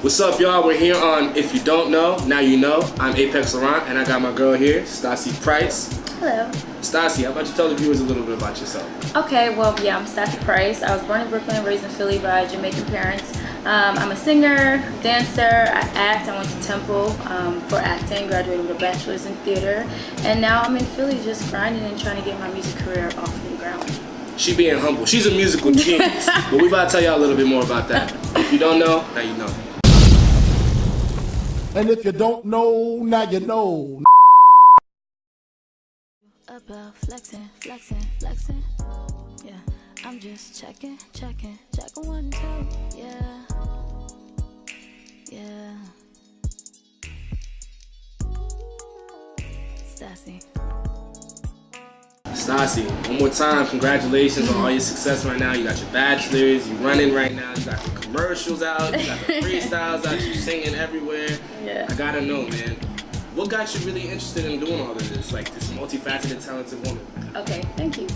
What's up, y'all? We're here on If You Don't Know, Now You Know. I'm Apex Laurent, and I got my girl here, Stassi Price. Hello. Stassi, how about you tell the viewers a little bit about yourself? Okay, well, yeah, I'm Stassi Price. I was born in Brooklyn, raised in Philly by Jamaican parents. I'm a singer, dancer, I act. I went to Temple for acting, graduated with a bachelor's in theater, and now I'm in Philly just grinding and trying to get my music career off the ground. She being humble. She's a musical genius, but we about to tell y'all a little bit more about that. If you don't know, now you know. And if you don't know, now you know. About flexing, flexing, flexing. Yeah, I'm just checking, checking 1, 2. Yeah, yeah. Stassi. Stassi, one more time, congratulations on all your success right now. You got your bachelor's, you running right now, you got the commercials out, you got the freestyles out, you singing everywhere. Yeah. I gotta know, man, what got you really interested in doing all of this, like this multifaceted, talented woman? Okay, thank you.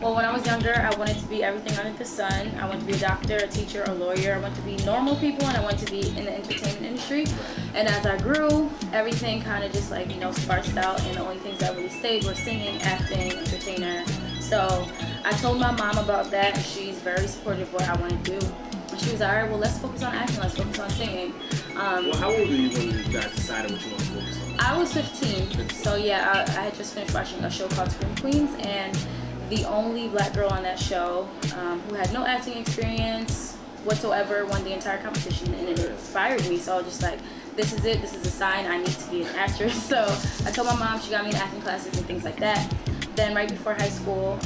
Well, when I was younger, I wanted to be everything under the sun. I wanted to be a doctor, a teacher, a lawyer. I wanted to be normal people, and I wanted to be in the entertainment industry. And as I grew, everything kind of just like, sparsed out, and the only things that really stayed were singing, acting, entertainer. So I told my mom about that, and she's very supportive of what I want to do. And she was like, all right, well, let's focus on acting, let's focus on singing. Well, how old were you when you guys decided what you want to focus on? I was 15, so yeah, I had just finished watching a show called Scream Queens, and the only black girl on that show who had no acting experience whatsoever won the entire competition, and it inspired me. So I was just like, this is it, this is a sign, I need to be an actress. So I told my mom, she got me in acting classes and things like that. Then right before high school,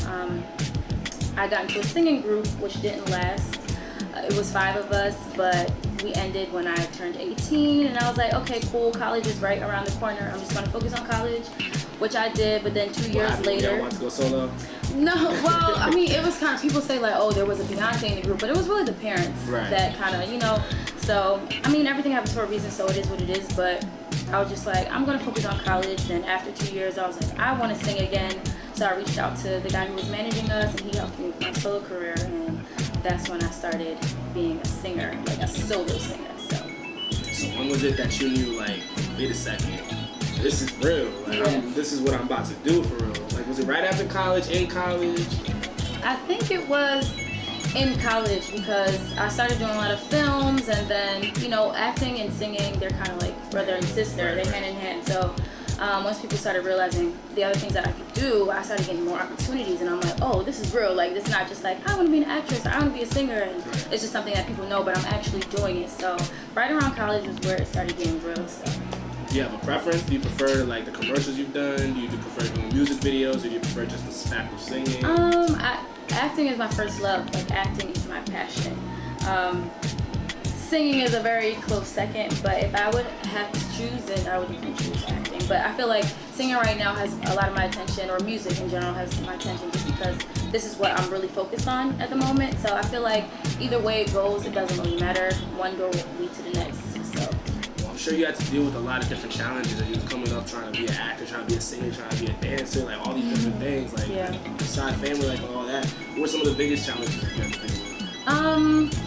I got into a singing group, which didn't last. It was 5 of us, but we ended when I turned 18, and I was like, okay, cool, college is right around the corner. I'm just gonna focus on college, which I did, but then 2 years later. You want to go solo? No, well, I mean, it was kind of, people say like, oh, there was a Beyonce in the group, but it was really the parents that kind of, so, I mean, everything happens for a reason, so it is what it is, but I was just like, I'm gonna focus on college. Then after 2 years, I was like, I want to sing again, so I reached out to the guy who was managing us, and he helped me with my solo career, and that's when I started being a singer, like a solo singer. So when was it that you knew, like, wait a second, this is real, like, this is what I'm about to do for real? Like, was it right after college, in college? I think it was in college, because I started doing a lot of films, and then, acting and singing, they're kind of like brother and sister, they're hand in hand. So once people started realizing the other things that I could do, I started getting more opportunities, and I'm like, oh, this is real. Like, it's not just like, I want to be an actress, or I want to be a singer, and it's just something that people know, but I'm actually doing it. So right around college is where it started getting real. So. Do you have a preference? Do you prefer like the commercials you've done? Do you prefer doing music videos, or do you prefer just the act of singing? Acting is my first love. Like, acting is my passion. Singing is a very close second, but if I would have to choose, then I would even choose acting. But I feel like singing right now has a lot of my attention, or music in general has my attention, just because this is what I'm really focused on at the moment. So I feel like either way it goes, it doesn't really matter. One door will lead to the next. So. Well, I'm sure you had to deal with a lot of different challenges as you was coming up, trying to be an actor, trying to be a singer, trying to be a dancer, like all these different things, like besides family, like all that. What were some of the biggest challenges you had to deal with?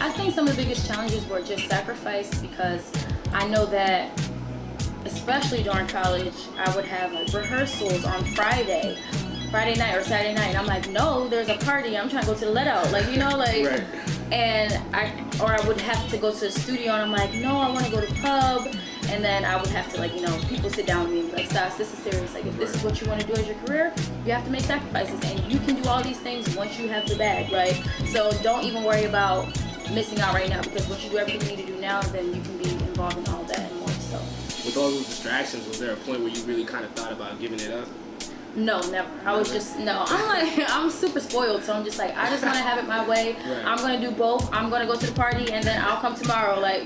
I think some of the biggest challenges were just sacrifice, because I know that, especially during college, I would have like rehearsals on Friday night or Saturday night, and I'm like, no, there's a party, I'm trying to go to the let out, like, Right. And I would have to go to the studio, and I'm like, no, I want to go to pub, and then I would have to, like, people sit down with me and be like, Stas, this is serious, like, if this is what you want to do as your career, you have to make sacrifices, and you can do all these things once you have the bag, right? So don't even worry about missing out right now, because once you do everything you need to do now, then you can be involved in all that and more. So with all those distractions, was there a point where you really kind of thought about giving it up? No, never. I was just, I'm super spoiled, so I'm just like, I just want to have it my way. Right. I'm going to do both. I'm going to go to the party, and then I'll come tomorrow, like,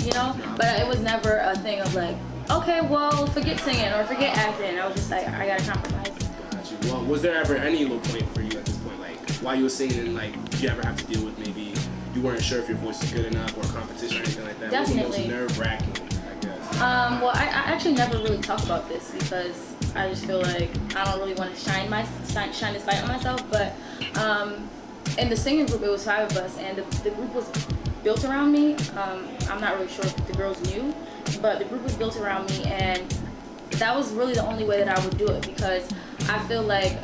But it was never a thing of like, okay, well, forget singing or forget acting. I was just like, I got to compromise. Gotcha. Well, was there ever any low point for you at this point? Like, while you were singing, like, did you ever have to deal with maybe you weren't sure if your voice was good enough, or a competition or anything like that? Definitely. What was the most nerve-wracking, I guess? Well, I actually never really talk about this, because I just feel like I don't really want to shine this light on myself. But in the singing group, it was 5 of us, and the group was built around me. I'm not really sure if the girls knew, but the group was built around me, and that was really the only way that I would do it, because I feel like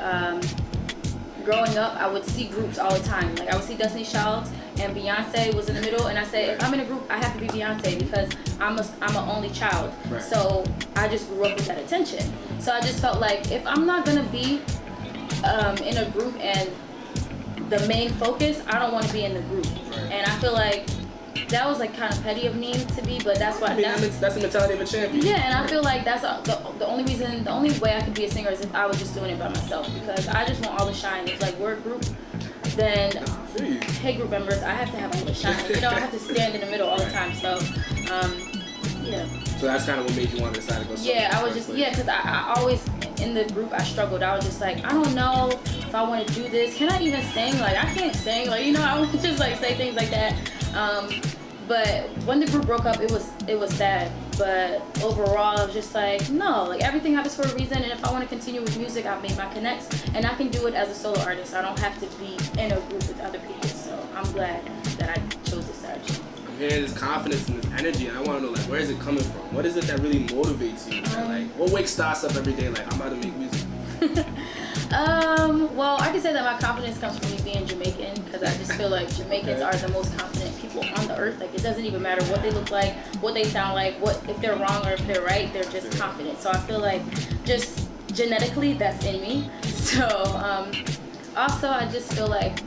growing up, I would see groups all the time. Like I would see Destiny's Child and Beyonce was in the middle, and I said, if I'm in a group, I have to be Beyonce because I'm an only child. Right. So I just grew up with that attention. So I just felt like if I'm not gonna be in a group and the main focus, I don't want to be in the group. Right. And I feel like that was like kind of petty of me to be, but that's why. I mean, that's the mentality of a champion. Yeah, and I feel like that's the only reason, the only way I could be a singer is if I was just doing it by myself, because I just want all the shine. If like we're a group, then hey group members, I have to have all the shine. You know, I have to stand in the middle all the time. So, yeah. So that's kind of what made you want to decide to go solo. Yeah, I was just, because I always, in the group, I struggled. I was just like, I don't know if I want to do this. Can I even sing? Like, I can't sing. Like, you know, I would just like say things like that. But when the group broke up, it was sad. But overall, I was just like, no, like everything happens for a reason. And if I want to continue with music, I've made my connects, and I can do it as a solo artist. I don't have to be in a group with other people. So I'm glad that I chose this strategy. I'm hearing this confidence and this energy, and I want to know, like, where is it coming from? What is it that really motivates you? Like, what wakes Stas up every day? Like, I'm about to make music. Well, I can say that my confidence comes from me being Jamaican, because I just feel like Jamaicans are the most confident people on the earth. Like, it doesn't even matter what they look like, what they sound like, what if they're wrong or if they're right, they're just confident. So I feel like just genetically that's in me. So also I just feel like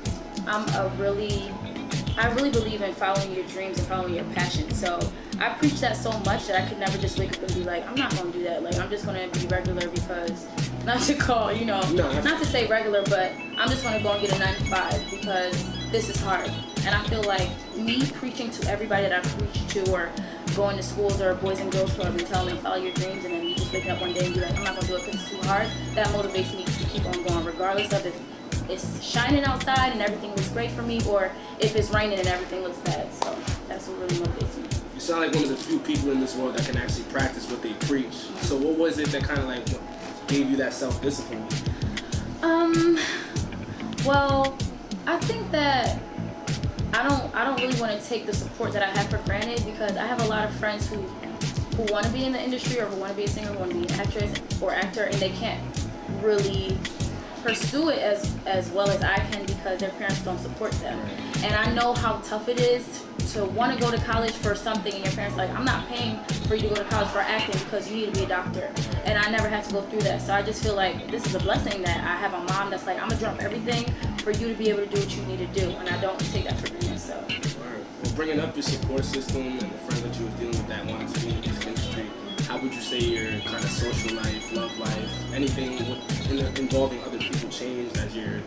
I really believe in following your dreams and following your passion. So I preach that so much that I could never just wake up and be like, I'm not going to do that. Like, I'm just going to be regular because, not to call, you know, not to say regular, but I'm just going to go and get a 9 to 5 because this is hard. And I feel like me preaching to everybody that I've preached to, or going to schools or Boys and Girls Club and telling them follow your dreams, and then me just waking up one day and be like, I'm not going to do it because it's too hard, that motivates me to keep on going regardless of if it's shining outside and everything looks great for me, or if it's raining and everything looks bad. So that's what really motivates me. You sound like one of the few people in this world that can actually practice what they preach. So what was it that kind of like gave you that self-discipline? Well, I think that I don't really want to take the support that I have for granted, because I have a lot of friends who want to be in the industry, or who want to be a singer, who want to be an actress or actor, and they can't really pursue it as well as I can because their parents don't support them. And I know how tough it is to want to go to college for something, and your parents are like, I'm not paying for you to go to college for acting because you need to be a doctor. And I never had to go through that. So I just feel like this is a blessing that I have a mom that's like, I'm gonna drop everything for you to be able to do what you need to do, and I don't take that for granted. So Well, bringing up your support system and the friends that you were dealing with that wanted to be in the music industry, how would you say your kind of social life, love life, anything involving other people changed as your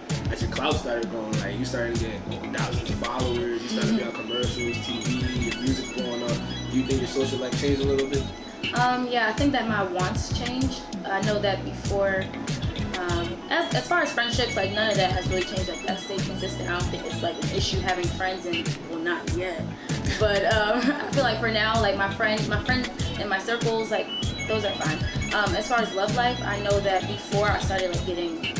clout started growing? Like, you started to get thousands of followers, you started to be on commercials, TV, your music blowing up. Do you think your social life changed a little bit? Yeah, I think that my wants changed. I know that before, as far as friendships, like none of that has really changed. Like, that stayed consistent. I don't think it's like an issue having friends, and well, not yet. But I feel like for now, like my friends in my circles, like those are fine. As far as love life, I know that before I started like getting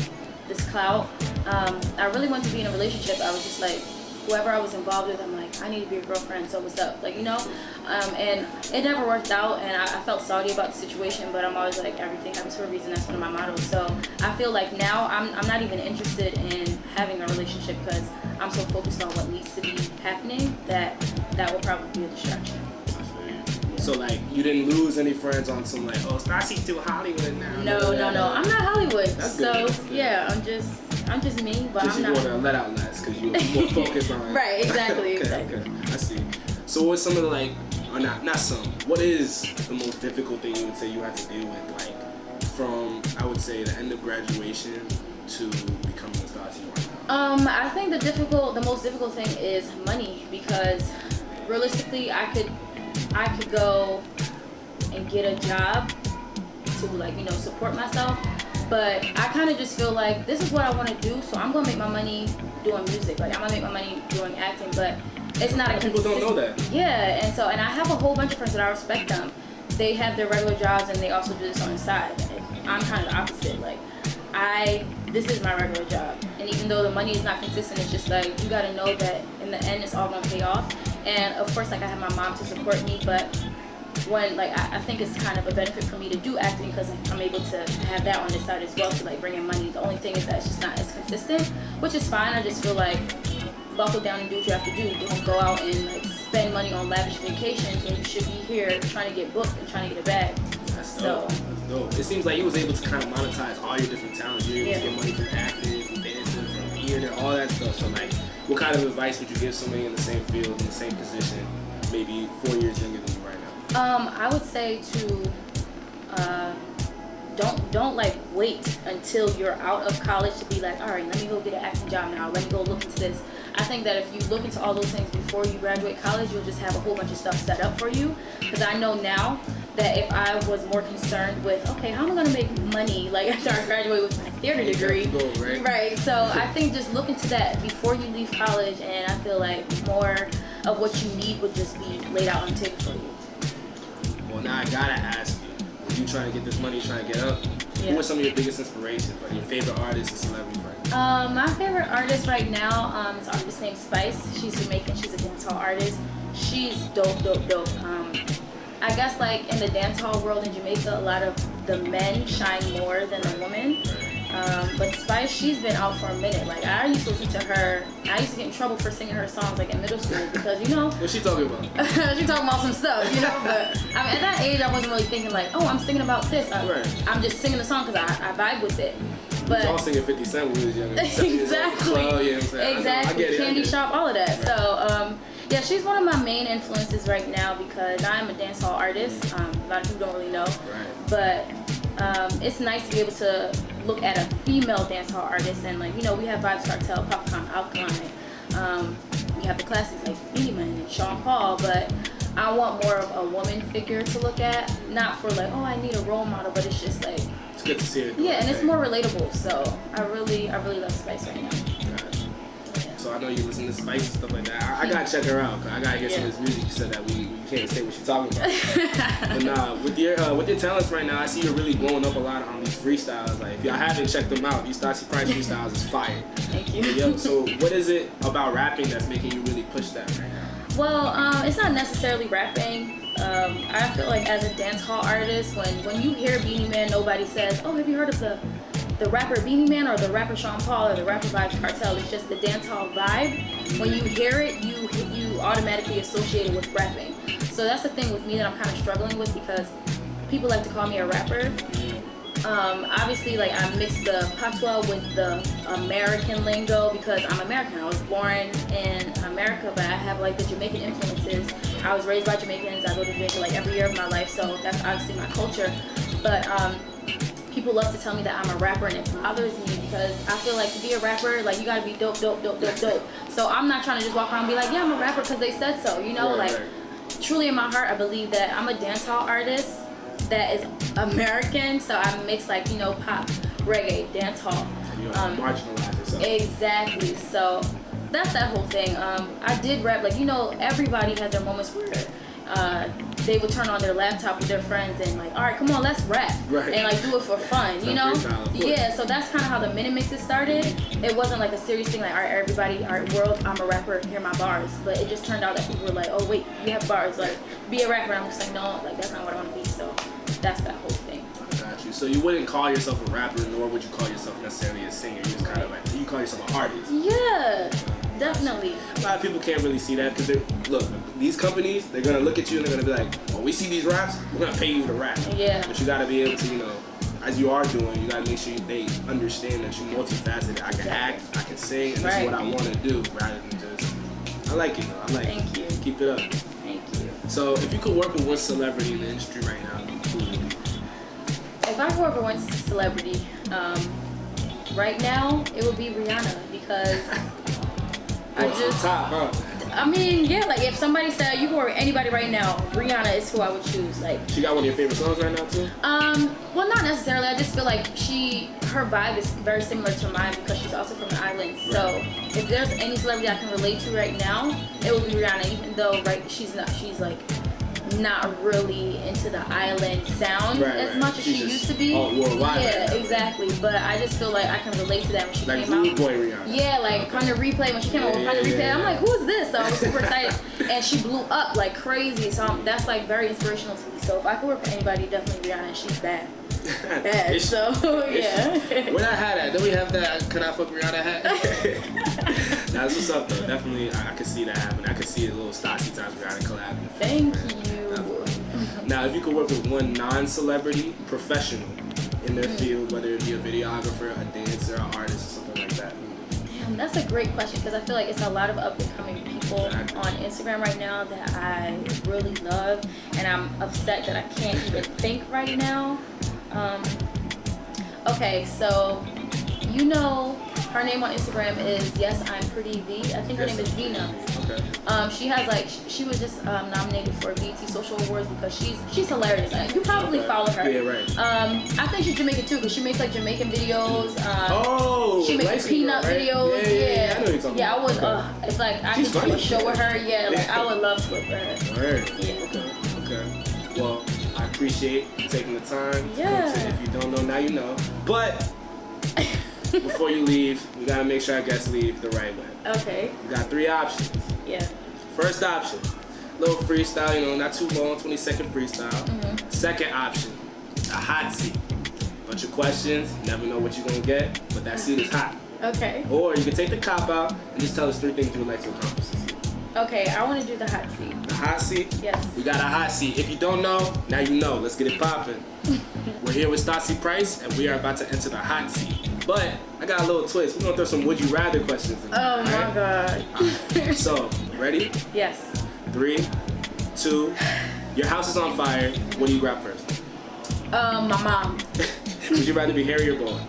this clout, I really wanted to be in a relationship. I was just like, whoever I was involved with, I'm like, I need to be a girlfriend, so what's up? Like, you know? And it never worked out, and I felt salty about the situation, but I'm always like, everything happens for a reason. That's one of my mottos. So I feel like now I'm not even interested in having a relationship, because I'm so focused on what needs to be happening that will probably be a distraction. So like, you didn't lose any friends on some like, oh, Stacy's too Hollywood now. No. I'm not Hollywood. That's so good. yeah, I'm just me, but I'm not. Just you want to let out less because you're more focused on. Right, exactly. Okay. I see. So what's some of the like, or not some, what is the most difficult thing you would say you had to deal with, like, from, I would say, the end of graduation to becoming a star you are now? I think the most difficult thing is money, because realistically, I could go and get a job to, like, you know, support myself, but I kind of just feel like this is what I want to do, so I'm gonna make my money doing music. Like, I'm gonna make my money doing acting, but it's not a people don't know that. Yeah, and I have a whole bunch of friends that I respect them. They have their regular jobs and they also do this on the side. I'm kind of the opposite. Like, this is my regular job, and even though the money is not consistent, it's just like, you gotta know that in the end it's all gonna pay off. And of course, like I have my mom to support me, but when like I think it's kind of a benefit for me to do acting because I'm able to have that on the side as well to like bring in money. The only thing is that it's just not as consistent, which is fine. I just feel like buckle down and do what you have to do. Don't go out and like spend money on lavish vacations when you should be here trying to get booked and trying to get a bag. That's dope. That's dope. It seems like you was able to kind of monetize all your different talents. You were able to get money from acting, from dancing, from theater, all that stuff. So like, what kind of advice would you give somebody in the same field, in the same position, maybe 4 years younger than you right now? I would say to don't like wait until you're out of college to be like, all right, let me go get an acting job now. Let me go look into this. I think that if you look into all those things before you graduate college, you'll just have a whole bunch of stuff set up for you. Because I know now that if I was more concerned with, okay, how am I gonna make money like after I graduate with my theater degree? Right. So I think just look into that before you leave college, and I feel like more of what you need would just be laid out on the table for you. Well, now I gotta ask you, when you trying to get this money, trying to get up, who are some of your biggest inspirations, like your favorite artists and celebrities right now? My favorite artist right now is an artist named Spice. She's Jamaican, she's a dancehall artist. She's dope. I guess like in the dancehall world in Jamaica, a lot of the men shine more than the women. But Spice, she's been out for a minute. Like I used to listen to her. I used to get in trouble for singing her songs like in middle school because What's she talking about? She talking about some stuff, But I mean, at that age, I wasn't really thinking like, oh, I'm singing about this. I'm just singing the song because I vibe with it. But we was all singing 50 Cent when we was younger. Exactly. I get it. Candy Shop, all of that. Right. So yeah, she's one of my main influences right now because I'm a dancehall artist. A lot of people don't really know, but it's nice to be able to look at a female dancehall artist and like we have Vibes Cartel, Popcorn, Alkaline. We have the classics like Beanie Man and Sean Paul, but I want more of a woman figure to look at, not for like, oh, I need a role model, but it's just like it's good to see it. Yeah, and it's more relatable. So I really love Spice right now. So I know you listen to Spice and stuff like that. I gotta check her out. Cause I gotta hear some of this music. You said that we can't say what she's talking about. But with your talents right now, I see you're really blowing up a lot on these freestyles. Like if y'all haven't checked them out, these Stassi Price freestyles is fire. Thank you. So what is it about rapping that's making you really push that right now? Well, it's not necessarily rapping. I feel like as a dancehall artist, when you hear Beanie Man, nobody says, oh, have you heard of the rapper Beanie Man or the rapper Sean Paul or the rapper Vibes Cartel. It's just the dancehall vibe. When you hear it, you automatically associate it with rapping. So that's the thing with me that I'm kind of struggling with because people like to call me a rapper. Obviously, like I mix the patois with the American lingo because I'm American. I was born in America, but I have like the Jamaican influences. I was raised by Jamaicans. I go to Jamaica like every year of my life, so that's obviously my culture. But people love to tell me that I'm a rapper, and it bothers me because I feel like to be a rapper, like you gotta be dope. So I'm not trying to just walk around and be like, yeah, I'm a rapper because they said so. Truly in my heart, I believe that I'm a dancehall artist that is American. So I mix like pop, reggae, dancehall. Marginalize yourself. Exactly. So that's that whole thing. I did rap like everybody had their moments where they would turn on their laptop with their friends and like, all right, come on, let's rap and like do it for fun, Yeah, so that's kind of how the mini mixes started. It wasn't like a serious thing like, all right, everybody, all right, world, I'm a rapper, hear my bars. But it just turned out that people were like, oh wait, you have bars, like be a rapper. I'm just like, no, like that's not what I want to be. So that's that whole thing. Got you. So you wouldn't call yourself a rapper, nor would you call yourself necessarily a singer. You just kind of like you call yourself an artist. Yeah. Definitely. A lot of people can't really see that because look, these companies, they're gonna look at you and they're gonna be like, "Oh, we see these raps, we're gonna pay you to rap." Yeah. But you gotta be able to, as you are doing, you gotta make sure they understand that you're multifaceted. I can act, I can sing, and this is what I want to do, rather than just. I like it though. I like it. Thank you. Keep it up. Thank you. So, if you could work with one celebrity in the industry right now, who would it be? If I could work with one celebrity, right now it would be Rihanna because. I mean, yeah, like if somebody said you can work with anybody right now, Rihanna is who I would choose. Like, she got one of your favorite songs right now too? Well, not necessarily. I just feel like her vibe is very similar to mine because she's also from the islands. Right. So if there's any celebrity I can relate to right now, it would be Rihanna. Even though she's like not really into the island sound as much as she used to be. Oh, worldwide. Yeah, exactly. But I just feel like I can relate to that when she Like came out. Boy Rihanna. Yeah, like Kind of Replay, when she came out with Kind of Replay, I'm like, who is this? So I was super excited. And she blew up like crazy. So that's like very inspirational to me. So if I could work with anybody, definitely Rihanna. She's bad. Bad. So yeah. Where that hat at? Don't we have that Could I Fuck Rihanna hat? That's what's up though. Definitely I could see that happening. I could see a little Stassi times Rihanna collab. Thank you. Now if you could work with one non-celebrity professional in their field, whether it be a videographer, a dancer, an artist, or something like that. Damn, that's a great question because I feel like it's a lot of up-and-coming people on Instagram right now that I really love, and I'm upset that I can't even think right now. Okay, so you know her name on Instagram is Yes I'm Pretty V. I think her name is Vina. Okay. She has like she was just nominated for BET Social Awards because she's hilarious. You probably follow her. Yeah, right. I think she's Jamaican too because she makes like Jamaican videos. She makes peanut right? videos. Yeah, I know you're talking I about. would. It's like I She's could do a funny. show with her. Yeah, like I would love to work with her. Word. Yeah. Okay. Well, I appreciate you taking the time. Yeah. If you don't know, now you know. But before you leave, we gotta make sure our guests leave the right way. Okay. We got 3 options. Yeah. First option, little freestyle, not too long, 20-second freestyle. Mm-hmm. Second option, a hot seat. Bunch of questions, never know what you're gonna get, but that seat is hot. Okay. Or you can take the cop out and just tell us 3 things you would like to accomplish. Okay, I want to do the hot seat. The hot seat? Yes. We got a hot seat. If you don't know, now you know. Let's get it popping. We're here with Stassi Price, and we are about to enter the hot seat. But I got a little twist. We're gonna throw some would you rather questions in there. Oh my God. Right. So, ready? Yes. 3, 2, your house is on fire. What do you grab first? My mom. Would you rather be hairy or bald?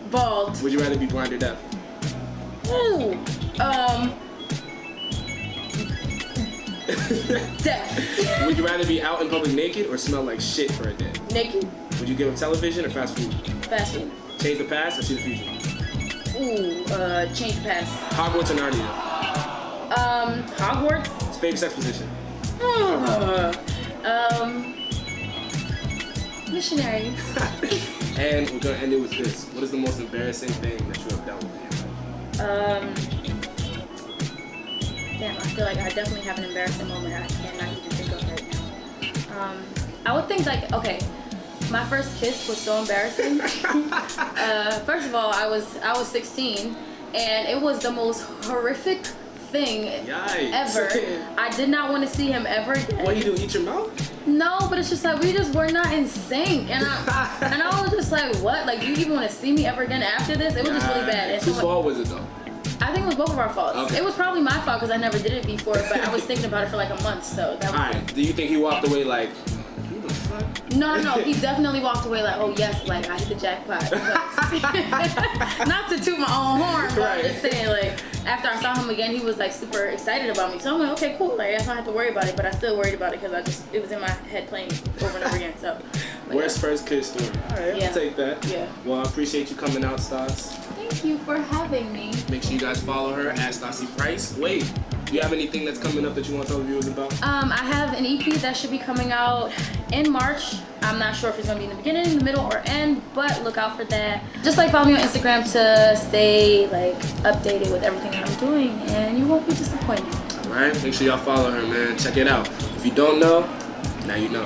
Bald. Would you rather be blind or deaf? Ooh. Deaf. Would you rather be out in public naked or smell like shit for a day? Naked. Would you give up television or fast food? Fast food. Change the past or see the future? Ooh. Change the past. Hogwarts or Narnia? Hogwarts. Favorite sex position? Missionary. And we're gonna end it with this. What is the most embarrassing thing that you have done with your life? Damn, I feel like I definitely have an embarrassing moment I cannot even think of right now. I would think like, okay, my first kiss was so embarrassing. First of all, I was 16, and it was the most horrific thing ever. I did not want to see him ever again. What you do? Eat your mouth? No, but it's just like we were not in sync, and I was just like, what? Like, do you even want to see me ever again after this? It was just really bad. And Whose fault was it though? I think it was both of our faults. Okay. It was probably my fault because I never did it before, but I was thinking about it for like a month, so that was. Alright, do you think he walked away like, who the fuck? No, he definitely walked away like, oh yes, like I hit the jackpot. Not to toot my own horn, but I'm just saying, like, after I saw him again, he was like super excited about me. So I'm like, okay, cool. Like, I guess I don't have to worry about it, but I still worried about it because it was in my head playing over and over again. So. Worst first kiss story. Alright, I'll take that. Yeah. Well, I appreciate you coming out, Stas. Thank you for having me. Make sure you guys follow her at Stassi Price. Wait, do you have anything that's coming up that you want to tell the viewers about? I have an EP that should be coming out in March. I'm not sure if it's gonna be in the beginning, the middle, or end, but look out for that. Just like follow me on Instagram to stay like updated with everything that I'm doing, and you won't be disappointed. Alright, make sure y'all follow her, man. Check it out. If you don't know, now you know.